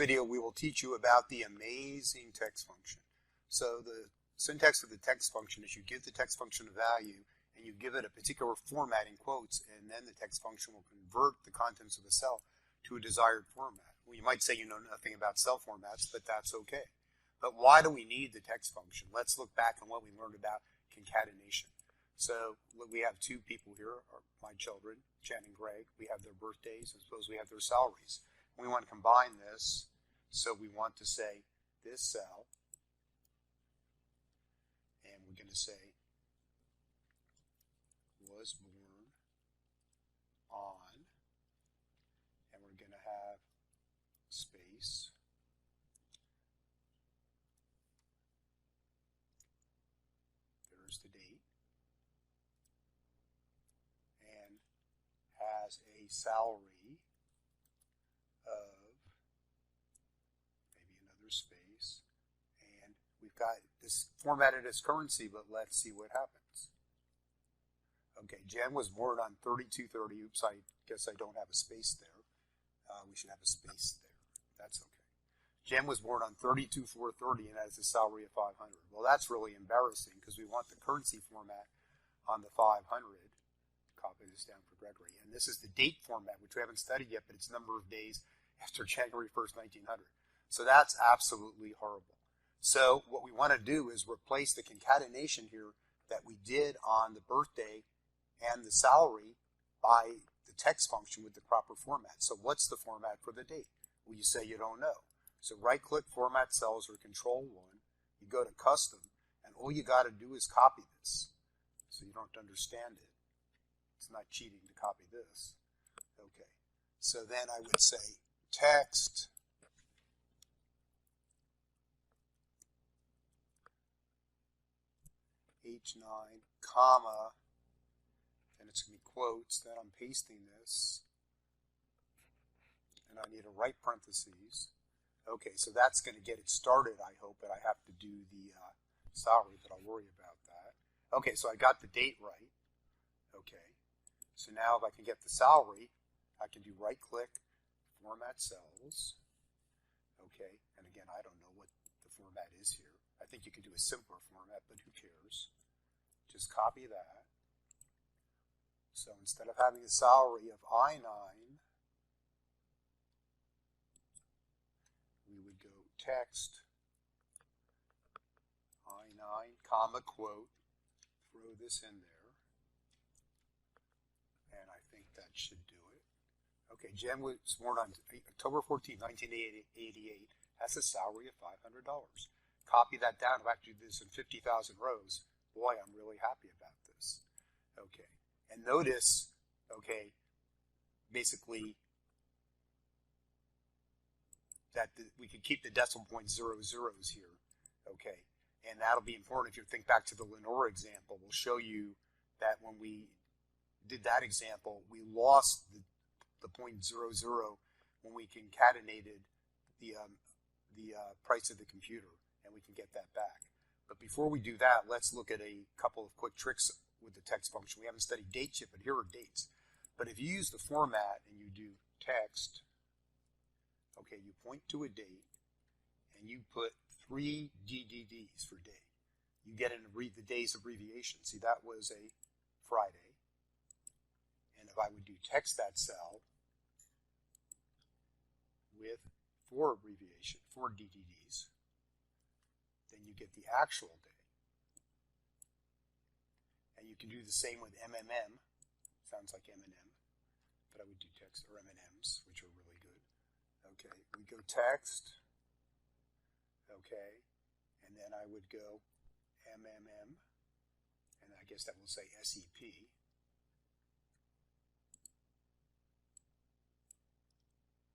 video, we will teach you about the amazing text function. So the syntax of the text function is you give the text function a value and you give it a particular format in quotes, and then the text function will convert the contents of the cell to a desired format. Well, you might say you know nothing about cell formats, but that's okay. But why do we need the text function? Let's look back on what we learned about concatenation. So we have two people here, my children, Jen and Greg. We have their birthdays, and suppose we have their salaries. We want to combine this, so we want to say this cell, and we're going to say was born on, and we're going to have space, there's the date, and has a salary of maybe another space, and we've got this formatted as currency, but let's see what happens. Okay, Jen was born on 3230. Oops, I guess I don't have a space there. We should have a space there. That's okay. Jen was born on 32430 and has a salary of 500. Well, that's really embarrassing because we want the currency format on the 500. Copy this down for Gregory. And this is the date format, which we haven't studied yet, but it's number of days after January 1st, 1900. So that's absolutely horrible. So what we want to do is replace the concatenation here that we did on the birthday and the salary by the text function with the proper format. So what's the format for the date? Well, you say you don't know. So right-click Format Cells or Control 1. You go to Custom, and all you got to do is copy this. So you don't understand it. It's not cheating to copy this. Okay. So then I would say text H9, comma, and it's going to be quotes, then I'm pasting this, and I need a right parentheses. Okay, so that's going to get it started, I hope, but I have to do the salary, but I'll worry about that. Okay, so I got the date right. Okay, so now if I can get the salary, I can do right-click, Format Cells. Okay, and again, I don't know what the format is here. I think you could do a simpler format, but who cares? Just copy that. So instead of having a salary of I9, we would go text I9, comma, quote, throw this in there, and I think that should do it. Okay, Jen was born on October 14, 1988, has a salary of $500. Copy that down. If I have to do this in 50,000 rows, boy, I'm really happy about this. Okay, and notice, okay, basically that we can keep the decimal point zeros here, okay, and that'll be important if you think back to the Lenora example. We'll show you that when we did that example, we lost the point 00 when we concatenated the price of the computer, and we can get that back. But before we do that, let's look at a couple of quick tricks with the text function. We haven't studied dates yet, but here are dates. But if you use the format and you do text, okay, you point to a date, and you put 3 DDDs for day. You get the day's abbreviation. See, that was a Friday. And if I would do text that cell with 4 abbreviation, 4 DDDs, then you get the actual day. And you can do the same with MMM. Sounds like M&M, but I would do text or M&Ms, which are really good. Okay, we go text. Okay, and then I would go MMM, and I guess that will say SEP.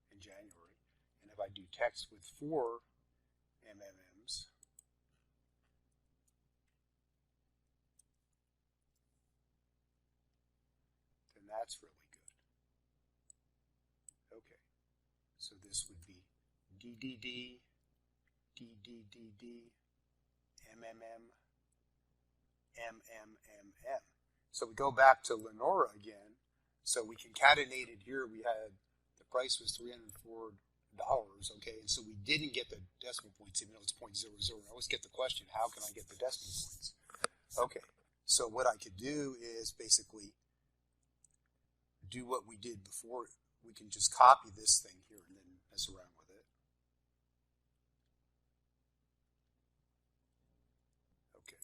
In January. And if I do text with 4 MMMs, then that's really good. Okay, so this would be DDD, DDDD, MMM, MMMM. So we go back to Lenora again. So we concatenated here. We had the price was $304 okay? And so we didn't get the decimal points, even though it's 0.00. I always get the question, how can I get the decimal points? Okay, so what I could do is basically do what we did before. We can just copy this thing here and then mess around with it. Okay,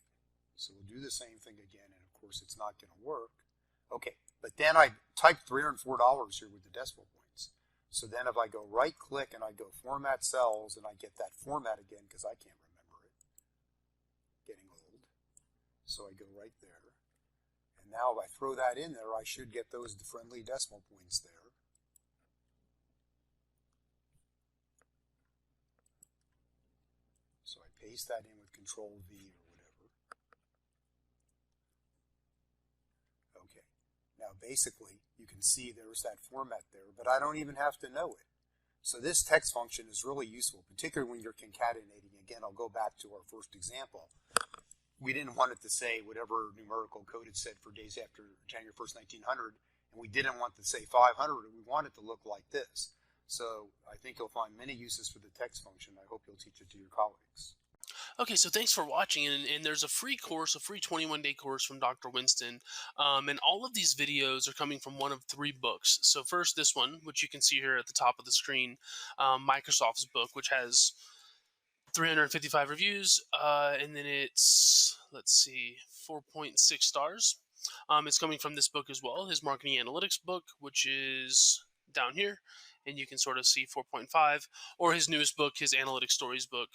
so we'll do the same thing again, and of course it's not going to work. Okay, but then I typed $304 here with the decimal points. So then if I go right click and I go format cells and I get that format again because I can't remember it, getting old. So I go right there. And now if I throw that in there, I should get those friendly decimal points there. So I paste that in with Control V or whatever. Okay. Now basically you can see there's that format there, but I don't even have to know it. So this text function is really useful, particularly when you're concatenating. Again, I'll go back to our first example. We didn't want it to say whatever numerical code it said for days after January 1st, 1900, and we didn't want to say 500, we want it to look like this. So I think you'll find many uses for the text function. I hope you'll teach it to your colleagues. Okay, so thanks for watching, and there's a free course, a free 21-day course from Dr. Winston, and all of these videos are coming from one of 3 books. So first, this one, which you can see here at the top of the screen, Microsoft's book, which has 355 reviews, and then it's, let's see, 4.6 stars. It's coming from this book as well, his marketing analytics book, which is down here, and you can sort of see 4.5, or his newest book, his analytics stories book,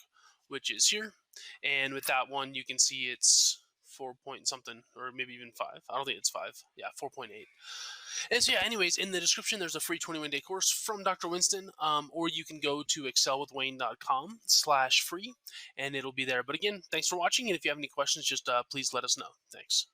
which is here. And with that one, you can see it's 4 point something, or maybe even 5. I don't think it's 5. Yeah, 4.8. And so, yeah, anyways, in the description, there's a free 21-day course from Dr. Winston, or you can go to excelwithwayne.com/free, and it'll be there. But again, thanks for watching, and if you have any questions, just please let us know. Thanks.